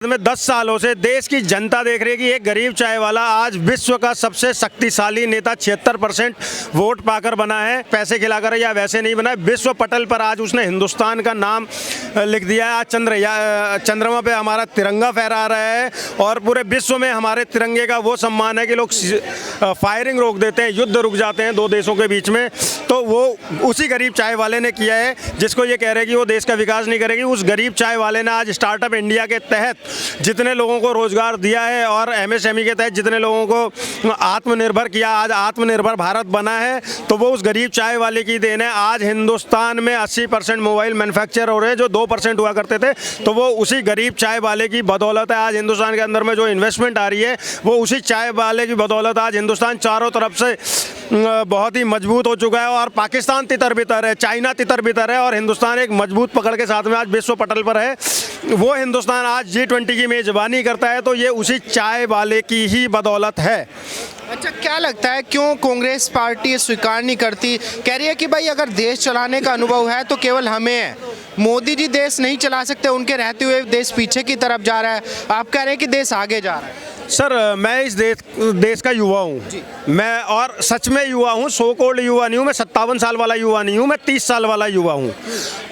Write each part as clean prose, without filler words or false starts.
में 10 सालों से देश की जनता देख रही है कि एक गरीब चाय वाला आज विश्व का सबसे शक्तिशाली नेता 76% वोट पाकर बना है। पैसे खिलाकर या वैसे नहीं बना है, विश्व पटल पर आज उसने हिंदुस्तान का नाम लिख दिया है। आज चंद्रमा पे हमारा तिरंगा फहरा रहा है और पूरे विश्व में हमारे तिरंगे का वो सम्मान है कि लोग फायरिंग रोक देते हैं, युद्ध रुक जाते हैं दो देशों के बीच में। तो वो उसी गरीब चाय वाले ने किया है, जिसको ये कह रहे हैं कि वो देश का विकास नहीं करेगी। उस गरीब चाय वाले ने आज स्टार्टअप इंडिया के तहत जितने लोगों को रोजगार दिया है और एमएसएमई के तहत जितने लोगों को आत्मनिर्भर किया, आज आत्मनिर्भर भारत बना है, तो वो उस गरीब चाय वाले की देन है। आज हिंदुस्तान में 80% मोबाइल मैन्युफैक्चर हो रहे हैं, जो 2% हुआ करते थे, तो वो उसी गरीब चाय वाले की बदौलत है। आज हिंदुस्तान के अंदर में जो इन्वेस्टमेंट आ रही है वो उसी चाय वाले की बदौलत। आज हिंदुस्तान चारों तरफ से बहुत ही मजबूत हो चुका है और पाकिस्तान तितर बितर है, चाइना तितर बितर है और हिंदुस्तान एक मजबूत पकड़ के साथ में आज विश्व पटल पर है। वो हिंदुस्तान आज G20 की मेज़बानी करता है, तो ये उसी चाय वाले की ही बदौलत है। अच्छा, क्या लगता है क्यों कांग्रेस पार्टी स्वीकार नहीं करती? कह रही है कि भाई अगर देश चलाने का अनुभव है तो केवल हमें है, मोदी जी देश नहीं चला सकते, उनके रहते हुए देश पीछे की तरफ जा रहा है। आप कह रहे हैं कि देश आगे जा रहा है। सर, मैं इस देश का युवा हूँ, मैं और सच में युवा हूँ, सो कॉल्ड युवा नहीं हूँ। मैं 57 साल वाला युवा नहीं हूँ, मैं 30 साल वाला युवा हूँ।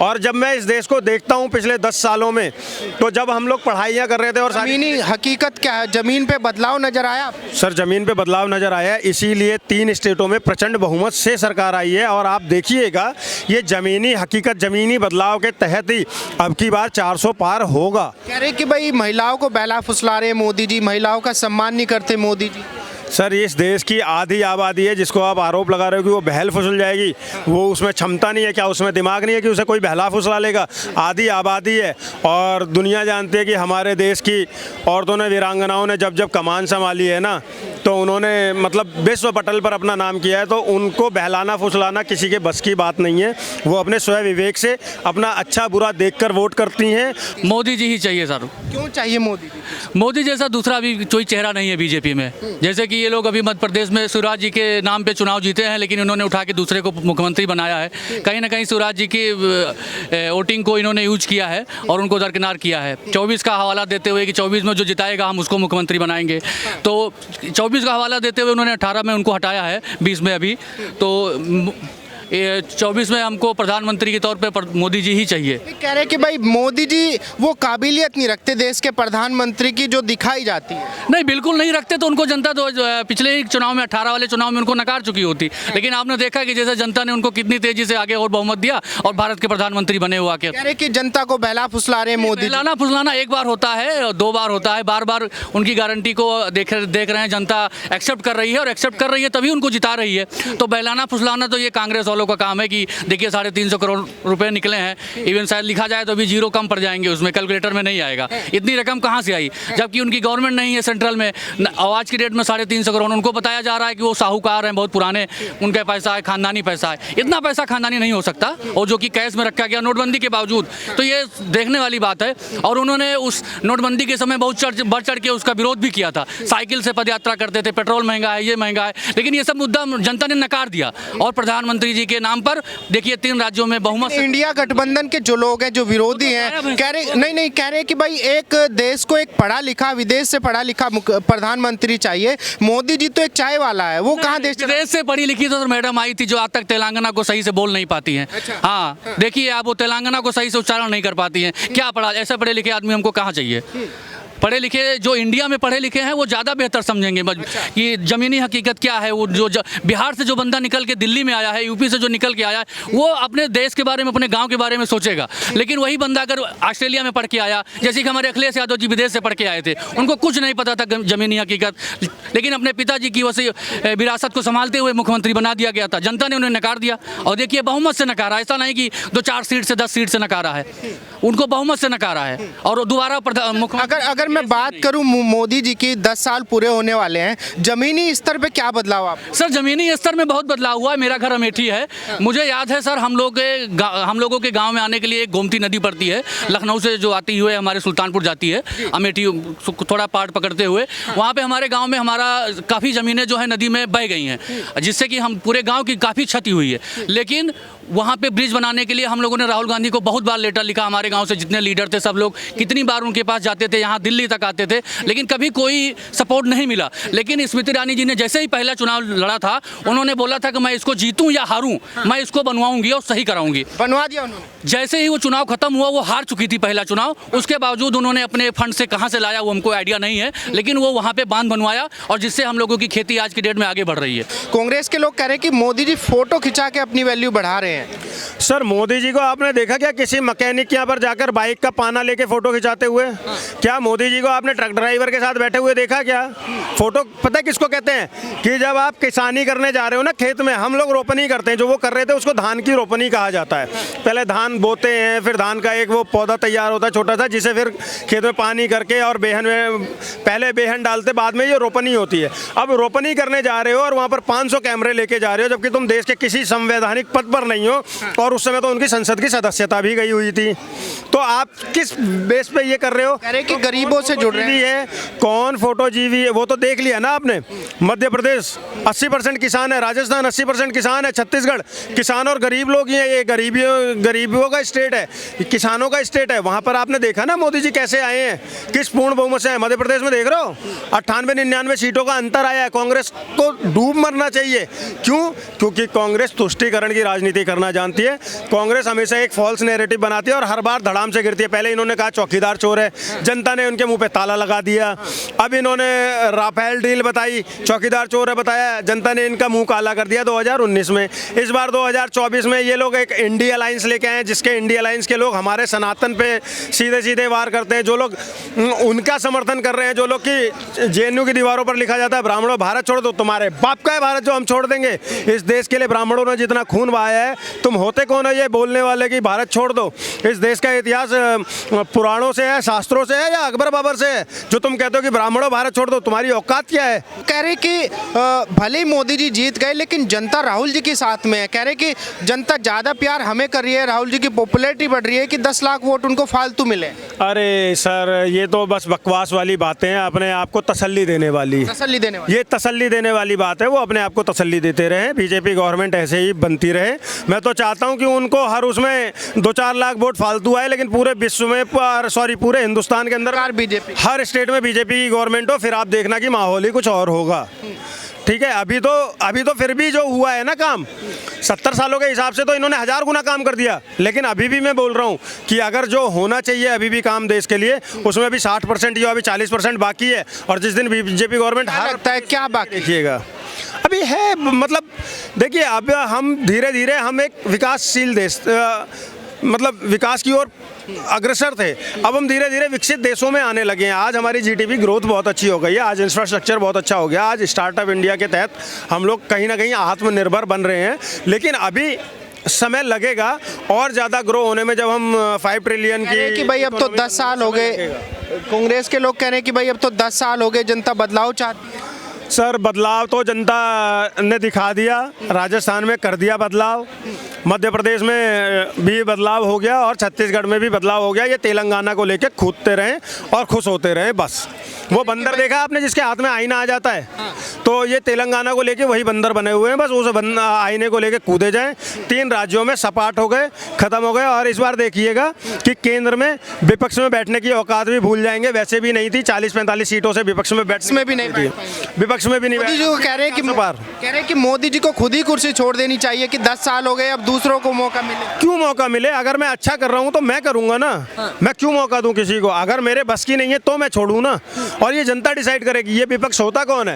और जब मैं इस देश को देखता हूँ पिछले 10 सालों में, तो जब हम लोग पढ़ाइयाँ कर रहे थे और ज़मीनी हकीकत क्या है, ज़मीन पे बदलाव नजर आया? सर, ज़मीन पे बदलाव नज़र आया है, इसीलिए 3 स्टेटों में प्रचंड बहुमत से सरकार आई है। और आप देखिएगा, ये ज़मीनी हकीकत, ज़मीनी बदलाव के तहत ही अब की बार 400 पार होगा। कह रहे कि भाई महिलाओं को बहला फुसला रहे मोदी जी, महिलाओं का सम्मान नहीं करते मोदी जी। सर, इस देश की आधी आबादी है जिसको आप आरोप लगा रहे हो कि वो बहल फुसल जाएगी, वो उसमें क्षमता नहीं है क्या, उसमें दिमाग नहीं है कि उसे कोई बहला फुसला लेगा? आधी आबादी है और दुनिया जानती है कि हमारे देश की औरतों ने, वीरांगनाओं ने जब जब कमान संभाली है ना, तो उन्होंने मतलब विश्व पटल पर अपना नाम किया है। तो उनको बहलाना फुसलाना किसी के बस की बात नहीं है। वो अपने स्वयं विवेक से अपना अच्छा बुरा देखकर वोट करती हैं। मोदी जी ही चाहिए सर। क्यों चाहिए मोदी जी? मोदी जैसा दूसरा अभी कोई चेहरा नहीं है बीजेपी में। जैसे कि ये लोग अभी मध्य प्रदेश में शिवराज जी के नाम पे चुनाव जीते हैं, लेकिन इन्होंने उठा के दूसरे को मुख्यमंत्री बनाया है। कहीं ना कहीं शिवराज जी की वोटिंग को इन्होंने यूज किया है और उनको दरकिनार किया है। 24 का हवाला देते हुए कि 24 में जो जिताएगा हम उसको मुख्यमंत्री बनाएंगे, तो 24 का हवाला देते हुए उन्होंने 18 में उनको हटाया है, 20 में अभी। तो 24 में हमको प्रधानमंत्री के तौर पे मोदी जी ही चाहिए। कह रहे कि भाई मोदी जी वो काबिलियत नहीं रखते देश के प्रधानमंत्री की जो दिखाई जाती है। नहीं, बिल्कुल नहीं रखते। तो उनको जनता तो पिछले ही चुनाव में 18 वाले चुनाव में उनको नकार चुकी होती। लेकिन आपने देखा कि जैसे जनता ने उनको कितनी तेजी से आगे और बहुमत दिया और भारत के प्रधानमंत्री बने हुआ के। कह रहे कि जनता को बहला फुसला रहे मोदी। बहलाना फुसलाना एक बार होता है, 2 बार होता है, बार बार उनकी गारंटी को देख रहे हैं, जनता एक्सेप्ट कर रही है और एक्सेप्ट कर रही है तभी उनको जिता रही है। तो बहलाना फुसलाना तो ये कांग्रेस वालों का काम है कि देखिए 350 करोड़ रुपए निकले हैं, इवन शायद लिखा जाए तो भी 0 कम पड़ जाएंगे, उसमें कैलकुलेटर में नहीं आएगा। इतनी रकम कहाँ से आई जबकि उनकी गवर्नमेंट नहीं है सेंट्रल में। आज की डेट में 350 करोड़ उनको बताया जा रहा है कि वो साहूकार हैं, बहुत पुराने, उनका पैसा है, खानदानी पैसा है। इतना पैसा खानदानी नहीं हो सकता, और जो कि कैश में रखा गया नोटबंदी के बावजूद। तो ये देखने वाली बात है। और उन्होंने उस नोटबंदी के समय बहुत बढ़ चढ़ के उसका विरोध भी किया था। साइकिल से पदयात्रा करते थे, पेट्रोल महंगा है, ये महंगा है, लेकिन ये सब मुद्दा जनता ने नकार दिया। और प्रधानमंत्री जी के नाम पर देखिए 3 राज्यों में बहुमत। इंडिया गठबंधन के जो लोग हैं, जो विरोधी हैं, कह रहे नहीं कह रहे कि भाई एक देश को एक पढ़ा लिखा, विदेश से पढ़ा लिखा प्रधानमंत्री चाहिए। मोदी जी तो एक चाय वाला है, वो कहाँ देश विदेश से पढ़ी लिखी तो मैडम आई थी जो आज तक तेलंगाना को सही से बोल नहीं पाती हैं। अच्छा। हाँ, देखिए आप, वो तेलंगाना को सही से उच्चारण नहीं कर पाती हैं। क्या पढ़ा, ऐसे पढ़े लिखे आदमी हमको कहाँ चाहिए? पढ़े लिखे जो इंडिया में पढ़े लिखे हैं वो ज़्यादा बेहतर समझेंगे कि ज़मीनी हकीकत क्या है। वो जो बिहार से जो बंदा निकल के दिल्ली में आया है, यूपी से जो निकल के आया है, वो अपने देश के बारे में, अपने गांव के बारे में सोचेगा। लेकिन वही बंदा अगर ऑस्ट्रेलिया में पढ़ के आया, जैसे कि हमारे अखिलेश यादव जी विदेश से पढ़ के आए थे, उनको कुछ नहीं पता था ज़मीनी हकीकत, लेकिन अपने पिताजी की वैसे विरासत को संभालते हुए मुख्यमंत्री बना दिया गया था। जनता ने उन्हें नकार दिया और देखिए बहुमत से नकारा। ऐसा नहीं कि 2-4 सीट से 10 सीट से नकारा है, उनको बहुमत से नकारा है। और दोबारा अगर मैं बात करूं मोदी जी की 10 साल पूरे होने वाले हैं, जमीनी स्तर पे क्या बदलाव आप? सर, जमीनी स्तर में बहुत बदलाव हुआ है। मेरा घर अमेठी है, मुझे याद है सर, हम लोगों के गांव में आने के लिए एक गोमती नदी पड़ती है, लखनऊ से जो आती हुए हमारे सुल्तानपुर जाती है, अमेठी थोड़ा पार्ट पकड़ते हुए। वहाँ पे हमारे गाँव में हमारा काफ़ी ज़मीनें जो है नदी में बह गई हैं, जिससे कि हम पूरे गाँव की काफ़ी क्षति हुई है। लेकिन वहाँ पे ब्रिज बनाने के लिए हम लोगों ने राहुल गांधी को बहुत बार लेटर लिखा, हमारे गांव से जितने लीडर थे सब लोग कितनी बार उनके पास जाते थे, यहाँ दिल्ली तक आते थे, लेकिन कभी कोई सपोर्ट नहीं मिला। लेकिन स्मृति ईरानी जी ने जैसे ही पहला चुनाव लड़ा था, उन्होंने बोला था कि मैं इसको जीतूं या हारूं, मैं इसको बनवाऊंगी और सही कराऊंगी। बनवा दिया उन्होंने। जैसे ही वो चुनाव खत्म हुआ, वो हार चुकी थी पहला चुनाव, उसके बावजूद उन्होंने अपने फंड से कहाँ से लाया वो हमको आइडिया नहीं है, लेकिन वो वहाँ पे बांध बनवाया और जिससे हम लोगों की खेती आज की डेट में आगे बढ़ रही है। कांग्रेस के लोग कह रहे हैं कि मोदी जी फोटो खिंचा के अपनी वैल्यू बढ़ा रहे हैं। सर मोदी जी को आपने देखा क्या किसी मैकेनिक के यहाँ पर जाकर बाइक का पाना लेके फोटो खिंचाते हुए? क्या मोदी जी को आपने ट्रक ड्राइवर के साथ बैठे हुए देखा क्या? फोटो पता है किसको कहते हैं? कि जब आप किसानी करने जा रहे हो ना खेत में, हम लोग रोपनी करते हैं, जो वो कर रहे थे उसको धान की रोपनी कहा जाता है। पहले धान बोते हैं, फिर धान का एक वो पौधा तैयार होता है छोटा सा, जिसे फिर खेत में पानी करके और बेहन में पहले बेहन डालते, बाद में ये रोपनी होती है। अब रोपनी करने जा रहे हो और वहाँ पर 500 कैमरे लेके जा रहे हो, जबकि तुम देश के किसी संवैधानिक पद पर नहीं हो, और उस समय तो उनकी संसद की सदस्यता भी गई हुई थी। तो आप किस बेस पे ये कर रहे हो? कह रहे हैं कि गरीबों से जुड़ रहे हैं। कौन फोटो जीवी है वो तो देख लिया ना आपने। मध्य प्रदेश 80% किसान है, राजस्थान 80% किसान है, छत्तीसगढ़ किसान और गरीब लोग ही हैं। ये गरीबियों का स्टेट है, किसानों का स्टेट है। वहाँ पर आपने देखा ना मोदी जी कैसे आए हैं, किस पूर्ण बहुमत से आए। मध्य प्रदेश में देख रहे हो 98-99 सीटों का अंतर आया है। कांग्रेस को डूब मरना चाहिए। क्यों? क्योंकि कांग्रेस तुष्टीकरण की राजनीति करना जानती है। कांग्रेस हमेशा एक फॉल्स नैरेटिव बनाती है और हर बार धड़ाम से गिरती है। पहले इन्होंने कहा चौकीदार चोर है, जनता ने उनके मुंह पे ताला लगा दिया। अब इन्होंने राफेल डील बताई, चौकीदार चोर है बताया, जनता ने इनका मुंह काला कर दिया 2019 में। इस बार 2024 में ये लोग एक इंडिया अलायंस लेके आए, जिसके इंडिया अलायंस के लोग हमारे सनातन पे सीधे सीधे वार करते हैं। जो लोग उनका समर्थन कर रहे हैं, जो लोग कि जेएनयू की दीवारों पर लिखा जाता है ब्राह्मणों भारत छोड़ दो, तुम्हारे बाप का है भारत जो हम छोड़ देंगे। इस देश के लिए ब्राह्मणों ने जितना खून बहाया है, तुम होते कौन है ये बोलने वाले कि भारत छोड़ दो? इस देश का इतिहास पुराणों से है, शास्त्रों से है, या अकबर बाबर से है, जो तुम कहते हो कि ब्राह्मणों भारत छोड़ दो? तुम्हारी औकात क्या है? कह रहे कि भले ही मोदी जी जीत गए, लेकिन जनता राहुल जी के साथ में है। कह रहे कि जनता ज़्यादा प्यार हमें कर रही है, राहुल जी की पॉपुलैरिटी बढ़ रही है कि 10 लाख वोट उनको फालतू मिले। अरे सर ये तो बस बकवास वाली बातें हैं, अपने आप को तसल्ली देने वाली। ये तसल्ली देने वाली बात है, वो अपने आप को तसल्ली देते रहे। बीजेपी गवर्नमेंट ऐसे ही बनती रहे। मैं तो चाहता हूं कि उनको हर उसमें 2-4 लाख वोट फालतू आए, लेकिन पूरे विश्व में पूरे हिंदुस्तान के अंदर बीजेपी हर स्टेट में बीजेपी की गवर्नमेंट हो, फिर आप देखना कि माहौल ही कुछ और होगा। ठीक है, अभी तो फिर भी जो हुआ है ना काम 70 सालों के हिसाब से तो इन्होंने 1000 गुना काम कर दिया। लेकिन अभी भी मैं बोल रहा हूँ कि अगर जो होना चाहिए अभी भी काम देश के लिए, उसमें भी 60% या अभी 40% बाकी है। और जिस दिन बीजेपी गवर्नमेंट हार लगता है क्या बाकी देखिएगा अभी है, मतलब देखिए अब हम धीरे धीरे हम एक विकासशील देश मतलब विकास की ओर अग्रसर थे, अब हम धीरे धीरे विकसित देशों में आने लगे हैं। आज हमारी जीडीपी ग्रोथ बहुत अच्छी हो गई है, आज इंफ्रास्ट्रक्चर बहुत अच्छा हो गया, आज स्टार्टअप इंडिया के तहत हम लोग कहीं ना कहीं आत्मनिर्भर बन रहे हैं। लेकिन अभी समय लगेगा और ज़्यादा ग्रो होने में, जब हम 5 ट्रिलियन कि भाई अब तो 10 साल हो गए। कांग्रेस के लोग कह रहे हैं कि भाई अब तो 10 साल हो गए, जनता बदलाव चाहती है। सर बदलाव तो जनता ने दिखा दिया, राजस्थान में कर दिया बदलाव, मध्य प्रदेश में भी बदलाव हो गया और छत्तीसगढ़ में भी बदलाव हो गया। ये तेलंगाना को लेके कूदते रहें और खुश होते रहें बस। वो बंदर देखा आपने जिसके हाथ में आईना आ जाता है, तो ये तेलंगाना को लेके वही बंदर बने हुए हैं, बस उस आईने को लेके कूदे जाएं। 3 राज्यों में सपाट हो गए, खत्म हो गए। और इस बार देखिएगा कि केंद्र में विपक्ष में बैठने की औकात भी भूल जाएंगे। वैसे भी नहीं थी, 40-45 सीटों से विपक्ष में में भी नहीं थी, विपक्ष में भी नहीं। मोदी जी को कह रहे हैं कि मोदी जी को खुद ही कुर्सी छोड़ देनी चाहिए कि 10 साल हो गए, अब दूसरों को मौका मिले। क्यों मौका मिले? अगर मैं अच्छा कर रहा हूं तो मैं करूंगा ना। मैं क्यों मौका दूं किसी को? अगर मेरे बस की नहीं है तो मैं छोड़ूं ना। और ये जनता डिसाइड करेगी। ये विपक्ष होता कौन है?